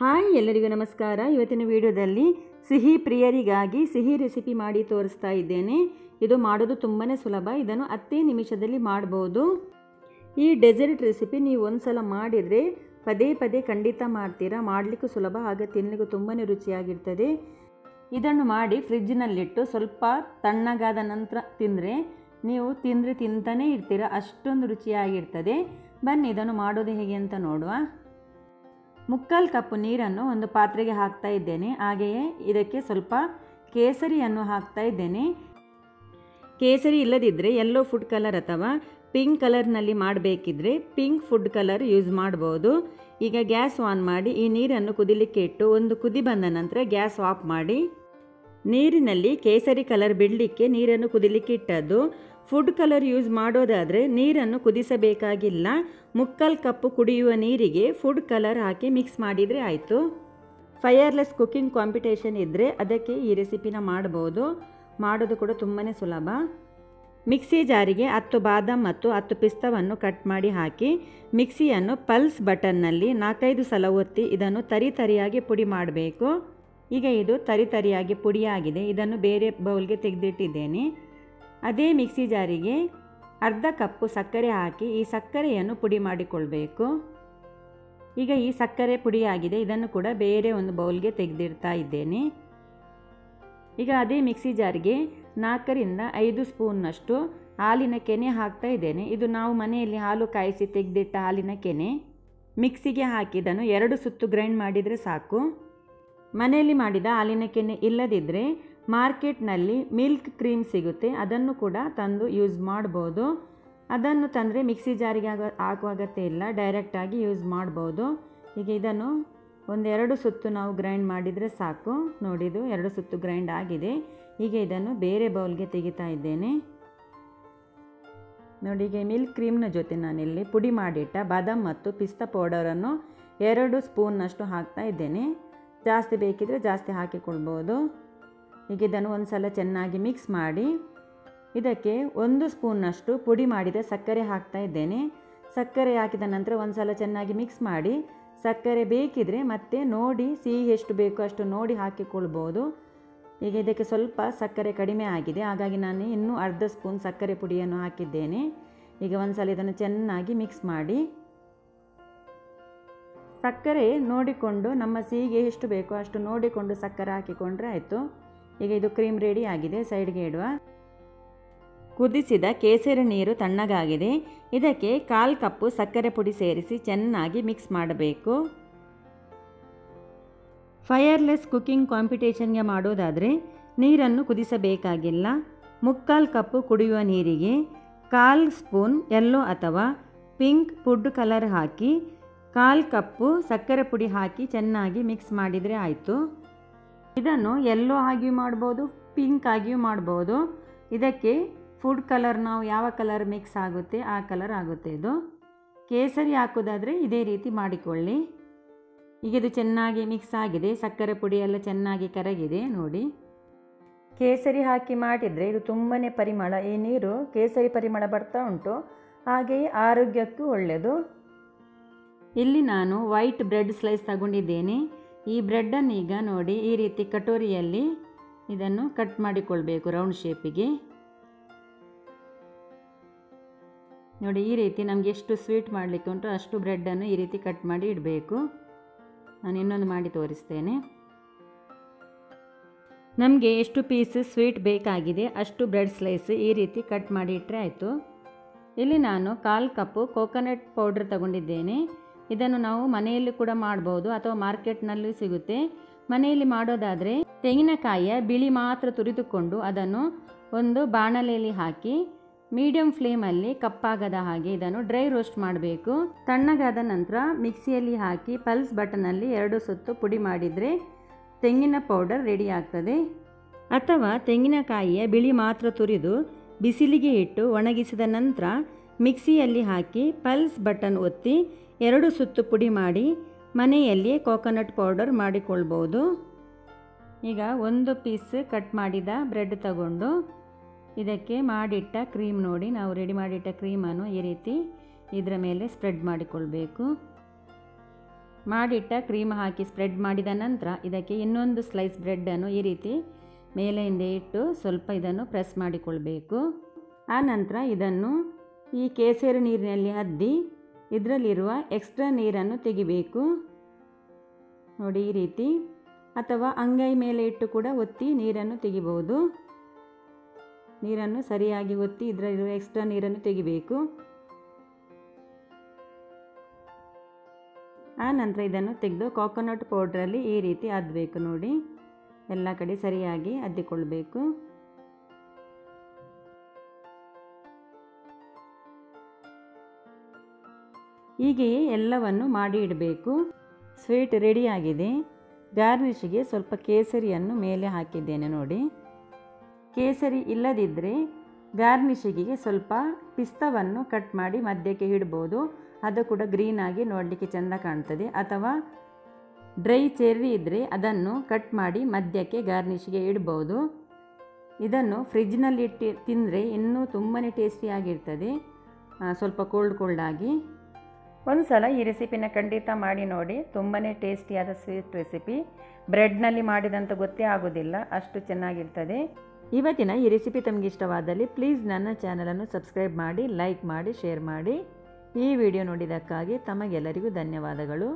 Hi ಎಲ್ಲರಿಗೂ ನಮಸ್ಕಾರ. ಇವತ್ತಿನ ವಿಡಿಯೋದಲ್ಲಿ ಸಿಹಿ ಪ್ರಿಯರಿಗಾಗಿ ಸಿಹಿ ರೆಸಿಪಿ ಮಾಡಿ ತೋರಿಸ್ತಾ ಇದ್ದೇನೆ. ಇದು ಮಾಡೋದು ತುಂಬಾ ಸುಲಭ. ಇದನ್ನು 10 ನಿಮಿಷದಲ್ಲಿ ಮಾಡಬಹುದು. ಈ ಡೆಸರ್ಟ್ ರೆಸಿಪಿ ನೀವು ಒಂದ್ಸಲ ಮಾಡಿದರೆ ಪದೇ ಪದೇ ಖಂಡಿತ ಮಾಡ್ತೀರಾ. ಮಾಡಲಿಕ್ಕೂ ಸುಲಭ, ಹಾಗೆ ತಿನ್ನಲಿಕ್ಕೂ ತುಂಬಾ ರುಚಿಯಾಗಿರ್ತದೆ. ಇದನ್ನು ಮಾಡಿ ಫ್ರಿಜ್ಜಿನಲ್ಲಿಟ್ಟು ಸ್ವಲ್ಪ ತಣ್ಣಗಾದ ನಂತರ ತಿಂದರೆ ನೀವು ತಿಂತಾನೇ ಇರ್ತೀರ, ಅಷ್ಟೊಂದು ರುಚಿಯಾಗಿರ್ತದೆ. ಬನ್ನಿ ಇದನ್ನು ಮಾಡೋದು ಹೇಗೆ ಅಂತ ನೋಡುವ. 3/4 ಕಪ್ ನೀರನ್ನು ಒಂದು ಪಾತ್ರೆಗೆ ಹಾಕ್ತಾ ಇದ್ದೇನೆ. ಹಾಗೆಯೇ ಇದಕ್ಕೆ ಸ್ವಲ್ಪ ಕೇಸರಿಯನ್ನು ಹಾಕ್ತಾ ಇದ್ದೇನೆ. ಕೇಸರಿ ಇಲ್ಲದಿದ್ದರೆ ಯೆಲ್ಲೋ ಫುಡ್ ಕಲರ್ ಅಥವಾ ಪಿಂಕ್ ಕಲರ್ನಲ್ಲಿ ಮಾಡಬೇಕಿದ್ರೆ ಪಿಂಕ್ ಫುಡ್ ಕಲರ್ ಯೂಸ್ ಮಾಡ್ಬೋದು. ಈಗ ಗ್ಯಾಸ್ ಆನ್ ಮಾಡಿ ಈ ನೀರನ್ನು ಕುದಿಲಿಕ್ಕೆ ಇಟ್ಟು ಒಂದು ಕುದಿ ಬಂದ ನಂತರ ಗ್ಯಾಸ್ ಆಫ್ ಮಾಡಿ. ನೀರಿನಲ್ಲಿ ಕೇಸರಿ ಕಲರ್ ಬಿಡಲಿಕ್ಕೆ ನೀರನ್ನು ಕುದಿಲಿಕ್ಕೆ ಇಟ್ಟದ್ದು. ಫುಡ್ ಕಲರ್ ಯೂಸ್ ಮಾಡೋದಾದರೆ ನೀರನ್ನು ಕುದಿಸಬೇಕಾಗಿಲ್ಲ. 3/4 ಕಪ್ ಕುಡಿಯುವ ನೀರಿಗೆ ಫುಡ್ ಕಲರ್ ಹಾಕಿ ಮಿಕ್ಸ್ ಮಾಡಿದರೆ ಆಯಿತು. ಫೈರ್ಲೆಸ್ ಕುಕ್ಕಿಂಗ್ ಕಾಂಪಿಟೇಷನ್ ಇದ್ದರೆ ಅದಕ್ಕೆ ಈ ರೆಸಿಪಿನ ಮಾಡ್ಬೋದು. ಮಾಡೋದು ಕೂಡ ತುಂಬಾ ಸುಲಭ. ಮಿಕ್ಸಿ ಜಾರಿಗೆ 10 ಬಾದಾಮ್ ಮತ್ತು 10 ಪಿಸ್ತವನ್ನು ಕಟ್ ಮಾಡಿ ಹಾಕಿ ಮಿಕ್ಸಿಯನ್ನು ಪಲ್ಸ್ ಬಟನ್ನಲ್ಲಿ 4-5 ಸಲ ಒತ್ತಿ ಇದನ್ನು ತರಿಯಾಗಿ ಪುಡಿ ಮಾಡಬೇಕು. ಈಗ ಇದು ತರಿಯಾಗಿ ಪುಡಿಯಾಗಿದೆ. ಇದನ್ನು ಬೇರೆ ಬೌಲ್ಗೆ ತೆಗೆದಿಟ್ಟಿದ್ದೇನೆ. ಅದೇ ಮಿಕ್ಸಿ ಜಾರಿಗೆ 1/2 ಕಪ್ಪು ಸಕ್ಕರೆ ಹಾಕಿ ಈ ಸಕ್ಕರೆಯನ್ನು ಪುಡಿ ಮಾಡಿಕೊಳ್ಬೇಕು. ಈಗ ಈ ಸಕ್ಕರೆ ಪುಡಿಯಾಗಿದೆ. ಇದನ್ನು ಕೂಡ ಬೇರೆ ಒಂದು ಬೌಲ್ಗೆ ತೆಗೆದಿಡ್ತಾ ಇದ್ದೇನೆ. ಈಗ ಅದೇ ಮಿಕ್ಸಿ ಜಾರಿಗೆ 4ರಿಂದ 5 ಸ್ಪೂನ್ನಷ್ಟು ಹಾಲಿನ ಕೆನೆ ಹಾಕ್ತಾ ಇದ್ದೇನೆ. ಇದು ನಾವು ಮನೆಯಲ್ಲಿ ಹಾಲು ಕಾಯಿಸಿ ತೆಗೆದಿಟ್ಟ ಹಾಲಿನ ಕೆನೆ. ಮಿಕ್ಸಿಗೆ ಹಾಕಿ ಇದನ್ನು 2 ಸುತ್ತು ಗ್ರೈಂಡ್ ಮಾಡಿದರೆ ಸಾಕು. ಮನೆಯಲ್ಲಿ ಮಾಡಿದ ಹಾಲಿನ ಕೆನೆ ಇಲ್ಲದಿದ್ದರೆ ಮಾರ್ಕೆಟ್ನಲ್ಲಿ ಮಿಲ್ಕ್ ಕ್ರೀಮ್ ಸಿಗುತ್ತೆ, ಅದನ್ನು ಕೂಡ ತಂದು ಯೂಸ್ ಮಾಡ್ಬೋದು. ಅದನ್ನು ತಂದರೆ ಮಿಕ್ಸಿ ಜಾರಿಗೆ ಹಾಕುವ ಅಗತ್ಯ ಇಲ್ಲ, ಡೈರೆಕ್ಟಾಗಿ ಯೂಸ್ ಮಾಡ್ಬೋದು. ಈಗ ಇದನ್ನು 1-2 ಸುತ್ತು ನಾವು ಗ್ರೈಂಡ್ ಮಾಡಿದರೆ ಸಾಕು. ನೋಡಿದು 2 ಸುತ್ತು ಗ್ರೈಂಡ್ ಆಗಿದೆ. ಈಗ ಇದನ್ನು ಬೇರೆ ಬೌಲ್ಗೆ ತೆಗಿತಾ ಇದ್ದೇನೆ. ನೋಡಿ, ಈಗ ಮಿಲ್ಕ್ ಕ್ರೀಮ್ನ ಜೊತೆ ನಾನಿಲ್ಲಿ ಪುಡಿ ಮಾಡಿಟ್ಟ ಬಾದಾಮ್ ಮತ್ತು ಪಿಸ್ತಾ ಪೌಡರನ್ನು 2 ಸ್ಪೂನ್ನಷ್ಟು ಹಾಕ್ತಾ ಇದ್ದೇನೆ. ಜಾಸ್ತಿ ಬೇಕಿದ್ರೆ ಜಾಸ್ತಿ ಹಾಕಿಕೊಳ್ಬೋದು. ಈಗ ಇದನ್ನು ಒಂದು ಸಲ ಚೆನ್ನಾಗಿ ಮಿಕ್ಸ್ ಮಾಡಿ ಇದಕ್ಕೆ 1 ಸ್ಪೂನ್ನಷ್ಟು ಪುಡಿ ಮಾಡಿದ ಸಕ್ಕರೆ ಹಾಕ್ತಾ ಇದ್ದೇನೆ. ಸಕ್ಕರೆ ಹಾಕಿದ ನಂತರ ಒಂದು ಸಲ ಚೆನ್ನಾಗಿ ಮಿಕ್ಸ್ ಮಾಡಿ ಸಕ್ಕರೆ ಬೇಕಿದ್ರೆ ಮತ್ತೆ ನೋಡಿ ಸಿಹಿ ಎಷ್ಟು ಬೇಕೋ ಅಷ್ಟು ನೋಡಿ ಹಾಕಿಕೊಳ್ಬೋದು. ಈಗ ಇದಕ್ಕೆ ಸ್ವಲ್ಪ ಸಕ್ಕರೆ ಕಡಿಮೆ ಆಗಿದೆ, ಹಾಗಾಗಿ ನಾನು ಇನ್ನೂ 1/2 ಸ್ಪೂನ್ ಸಕ್ಕರೆ ಪುಡಿಯನ್ನು ಹಾಕಿದ್ದೇನೆ. ಈಗ ಒಂದು ಸಲ ಇದನ್ನು ಚೆನ್ನಾಗಿ ಮಿಕ್ಸ್ ಮಾಡಿ ಸಕ್ಕರೆ ನೋಡಿಕೊಂಡು ನಮ್ಮ ಸಿಹಿಗೆ ಎಷ್ಟು ಬೇಕೋ ಅಷ್ಟು ನೋಡಿಕೊಂಡು ಸಕ್ಕರೆ ಹಾಕಿಕೊಂಡ್ರೆ ಆಯಿತು. ಈಗ ಇದು ಕ್ರೀಮ್ ರೆಡಿ ಆಗಿದೆ, ಸೈಡ್ಗೆ ಇಡುವ. ಕುದಿಸಿದ ಕೇಸರಿ ನೀರು ತಣ್ಣಗಾಗಿದೆ. ಇದಕ್ಕೆ 1/4 ಕಪ್ಪು ಸಕ್ಕರೆ ಪುಡಿ ಸೇರಿಸಿ ಚೆನ್ನಾಗಿ ಮಿಕ್ಸ್ ಮಾಡಬೇಕು. ಫೈರ್ಲೆಸ್ ಕುಕ್ಕಿಂಗ್ ಕಾಂಪಿಟೇಷನ್ಗೆ ಮಾಡೋದಾದರೆ ನೀರನ್ನು ಕುದಿಸಬೇಕಾಗಿಲ್ಲ. 3/4 ಕಪ್ಪು ಕುಡಿಯುವ ನೀರಿಗೆ 1/4 ಸ್ಪೂನ್ ಯೆಲ್ಲೋ ಅಥವಾ ಪಿಂಕ್ ಫುಡ್ ಕಲರ್ ಹಾಕಿ 1/4 ಕಪ್ಪು ಸಕ್ಕರೆ ಪುಡಿ ಹಾಕಿ ಚೆನ್ನಾಗಿ ಮಿಕ್ಸ್ ಮಾಡಿದರೆ ಆಯಿತು. ಇದನ್ನು ಯೆಲ್ಲೋ ಆಗಿಯೂ ಮಾಡ್ಬೋದು, ಪಿಂಕ್ ಆಗಿಯೂ ಮಾಡ್ಬೋದು. ಇದಕ್ಕೆ ಫುಡ್ ಕಲರ್ ನಾವು ಯಾವ ಕಲರ್ ಮಿಕ್ಸ್ ಆಗುತ್ತೆ ಆ ಕಲರ್ ಆಗುತ್ತೆ. ಇದು ಕೇಸರಿ ಹಾಕೋದಾದರೆ ಇದೇ ರೀತಿ ಮಾಡಿಕೊಳ್ಳಿ. ಈಗ ಇದು ಚೆನ್ನಾಗಿ ಮಿಕ್ಸ್ ಆಗಿದೆ, ಸಕ್ಕರೆ ಪುಡಿ ಎಲ್ಲ ಚೆನ್ನಾಗಿ ಕರಗಿದೆ. ನೋಡಿ, ಕೇಸರಿ ಹಾಕಿ ಮಾಡಿದರೆ ಇದು ತುಂಬಾ ಪರಿಮಳ, ಈ ನೀರು ಕೇಸರಿ ಪರಿಮಳ ಬರ್ತಾ ಉಂಟು, ಹಾಗೆಯೇ ಆರೋಗ್ಯಕ್ಕೂ ಒಳ್ಳೆಯದು. ಇಲ್ಲಿ ನಾನು ವೈಟ್ ಬ್ರೆಡ್ ಸ್ಲೈಸ್ ತಗೊಂಡಿದ್ದೇನೆ. ಈ ಬ್ರೆಡ್ಡನ್ನು ಈಗ ನೋಡಿ ಈ ರೀತಿ ಕಟೋರಿಯಲ್ಲಿ ಇದನ್ನು ಕಟ್ ಮಾಡಿಕೊಳ್ಬೇಕು ರೌಂಡ್ ಶೇಪಿಗೆ. ನೋಡಿ, ಈ ರೀತಿ ನಮಗೆ ಎಷ್ಟು ಸ್ವೀಟ್ ಮಾಡಲಿಕ್ಕೆ ಉಂಟು ಅಷ್ಟು ಬ್ರೆಡ್ಡನ್ನು ಈ ರೀತಿ ಕಟ್ ಮಾಡಿ ಇಡಬೇಕು. ನಾನು ಇನ್ನೊಂದು ಮಾಡಿ ತೋರಿಸ್ತೇನೆ. ನಮಗೆ ಎಷ್ಟು ಪೀಸ್ ಸ್ವೀಟ್ ಬೇಕಾಗಿದೆ ಅಷ್ಟು ಬ್ರೆಡ್ ಸ್ಲೈಸ್ ಈ ರೀತಿ ಕಟ್ ಮಾಡಿ ಇಟ್ಟರೆ ಆಯಿತು. ಇಲ್ಲಿ ನಾನು 1/4 ಕಪ್ಪು ಕೋಕೋನಟ್ ಪೌಡ್ರ್ ತಗೊಂಡಿದ್ದೇನೆ. ಇದನ್ನು ನಾವು ಮನೆಯಲ್ಲಿ ಕೂಡ ಮಾಡ್ಬೋದು ಅಥವಾ ಮಾರ್ಕೆಟ್ನಲ್ಲೂ ಸಿಗುತ್ತೆ. ಮನೆಯಲ್ಲಿ ಮಾಡೋದಾದರೆ ತೆಂಗಿನಕಾಯಿಯ ಬಿಳಿ ಮಾತ್ರ ತುರಿದುಕೊಂಡು ಅದನ್ನು ಒಂದು ಬಾಣಲೆಯಲ್ಲಿ ಹಾಕಿ ಮೀಡಿಯಂ ಫ್ಲೇಮಲ್ಲಿ ಕಪ್ಪಾಗದ ಹಾಗೆ ಇದನ್ನು ಡ್ರೈ ರೋಸ್ಟ್ ಮಾಡಬೇಕು. ತಣ್ಣಗಾದ ನಂತರ ಮಿಕ್ಸಿಯಲ್ಲಿ ಹಾಕಿ ಪಲ್ಸ್ ಬಟನಲ್ಲಿ 2 ಸುತ್ತು ಪುಡಿ ಮಾಡಿದರೆ ತೆಂಗಿನ ಪೌಡರ್ ರೆಡಿ ಆಗ್ತದೆ. ಅಥವಾ ತೆಂಗಿನಕಾಯಿಯ ಬಿಳಿ ಮಾತ್ರ ತುರಿದು ಬಿಸಿಲಿಗೆ ಇಟ್ಟು ಒಣಗಿಸಿದ ನಂತರ ಮಿಕ್ಸಿಯಲ್ಲಿ ಹಾಕಿ ಪಲ್ಸ್ ಬಟನ್ ಒತ್ತಿ 2 ಸುತ್ತು ಪುಡಿ ಮಾಡಿ ಮನೆಯಲ್ಲಿಯೇ ಕೋಕೋನಟ್ ಪೌಡರ್ ಮಾಡಿಕೊಳ್ಬೋದು. ಈಗ 1 ಪೀಸ್ ಕಟ್ ಮಾಡಿದ ಬ್ರೆಡ್ ತಗೊಂಡು ಇದಕ್ಕೆ ಮಾಡಿಟ್ಟ ಕ್ರೀಮ್, ನೋಡಿ ನಾವು ರೆಡಿ ಮಾಡಿಟ್ಟ ಕ್ರೀಮನ್ನು ಈ ರೀತಿ ಇದರ ಮೇಲೆ ಸ್ಪ್ರೆಡ್ ಮಾಡಿಕೊಳ್ಬೇಕು. ಮಾಡಿಟ್ಟ ಕ್ರೀಮ್ ಹಾಕಿ ಸ್ಪ್ರೆಡ್ ಮಾಡಿದ ನಂತರ ಇದಕ್ಕೆ ಇನ್ನೊಂದು ಸ್ಲೈಸ್ ಬ್ರೆಡ್ಡನ್ನು ಈ ರೀತಿ ಮೇಲೆಯಿಂದ ಇಟ್ಟು ಸ್ವಲ್ಪ ಇದನ್ನು ಪ್ರೆಸ್ ಮಾಡಿಕೊಳ್ಬೇಕು. ಆ ನಂತರ ಇದನ್ನು ಈ ಕೇಸರಿ ನೀರಿನಲ್ಲಿ ಅದ್ದಿ ಇದರಲ್ಲಿರುವ ಎಕ್ಸ್ಟ್ರಾ ನೀರನ್ನು ತೆಗಿಬೇಕು. ನೋಡಿ ಈ ರೀತಿ, ಅಥವಾ ಅಂಗೈ ಮೇಲೆ ಇಟ್ಟು ಕೂಡ ಒತ್ತಿ ನೀರನ್ನು ತೆಗಿಬಹುದು. ನೀರನ್ನು ಸರಿಯಾಗಿ ಒತ್ತಿ ಇದರಲ್ಲಿರುವ ಎಕ್ಸ್ಟ್ರಾ ನೀರನ್ನು ತೆಗಿಬೇಕು. ಆ ನಂತರ ಇದನ್ನು ತೆಗೆದು ಕೋಕೋನಟ್ ಪೌಡ್ರಲ್ಲಿ ಈ ರೀತಿ ಅದ್ದಬೇಕು. ನೋಡಿ ಎಲ್ಲ ಕಡೆ ಸರಿಯಾಗಿ ಅದ್ದಿಕೊಳ್ಬೇಕು. ಹೀಗೆಯೇ ಎಲ್ಲವನ್ನು ಮಾಡಿ ಇಡಬೇಕು. ಸ್ವೀಟ್ ರೆಡಿಯಾಗಿದೆ. ಗಾರ್ನಿಷಿಗೆ ಸ್ವಲ್ಪ ಕೇಸರಿಯನ್ನು ಮೇಲೆ ಹಾಕಿದ್ದೇನೆ. ನೋಡಿ, ಕೇಸರಿ ಇಲ್ಲದಿದ್ದರೆ ಗಾರ್ನಿಷಿಗೆ ಸ್ವಲ್ಪ ಪಿಸ್ತವನ್ನು ಕಟ್ ಮಾಡಿ ಮಧ್ಯಕ್ಕೆ ಇಡ್ಬೋದು. ಅದು ಕೂಡ ಗ್ರೀನಾಗಿ ನೋಡಲಿಕ್ಕೆ ಚೆಂದ ಕಾಣ್ತದೆ. ಅಥವಾ ಡ್ರೈ ಚೆರ್ರಿ ಇದ್ದರೆ ಅದನ್ನು ಕಟ್ ಮಾಡಿ ಮಧ್ಯಕ್ಕೆ ಗಾರ್ನಿಷಿಗೆ ಇಡ್ಬೋದು. ಇದನ್ನು ಫ್ರಿಜ್ನಲ್ಲಿ ಇಟ್ಟು ತಿಂದರೆ ಇನ್ನೂ ತುಂಬಾ ಟೇಸ್ಟಿಯಾಗಿರ್ತದೆ, ಸ್ವಲ್ಪ ಕೋಲ್ಡ್ ಆಗಿ. ಒಂದು ಸಲ ಈ ರೆಸಿಪಿನ ಖಂಡಿತ ಮಾಡಿ ನೋಡಿ. ತುಂಬಾ ಟೇಸ್ಟಿಯಾದ ಸ್ವೀಟ್ ರೆಸಿಪಿ. ಬ್ರೆಡ್ನಲ್ಲಿ ಮಾಡಿದಂತ ಗೊತ್ತೇ ಆಗೋದಿಲ್ಲ, ಅಷ್ಟು ಚೆನ್ನಾಗಿರ್ತದೆ. ಇವತ್ತಿನ ಈ ರೆಸಿಪಿ ತಮಗೆ ಇಷ್ಟವಾದಲ್ಲಿ ಪ್ಲೀಸ್ ನನ್ನ ಚಾನಲನ್ನು ಸಬ್ಸ್ಕ್ರೈಬ್ ಮಾಡಿ, ಲೈಕ್ ಮಾಡಿ, ಶೇರ್ ಮಾಡಿ. ಈ ವಿಡಿಯೋ ನೋಡಿದ್ದಕ್ಕಾಗಿ ತಮಗೆಲ್ಲರಿಗೂ ಧನ್ಯವಾದಗಳು.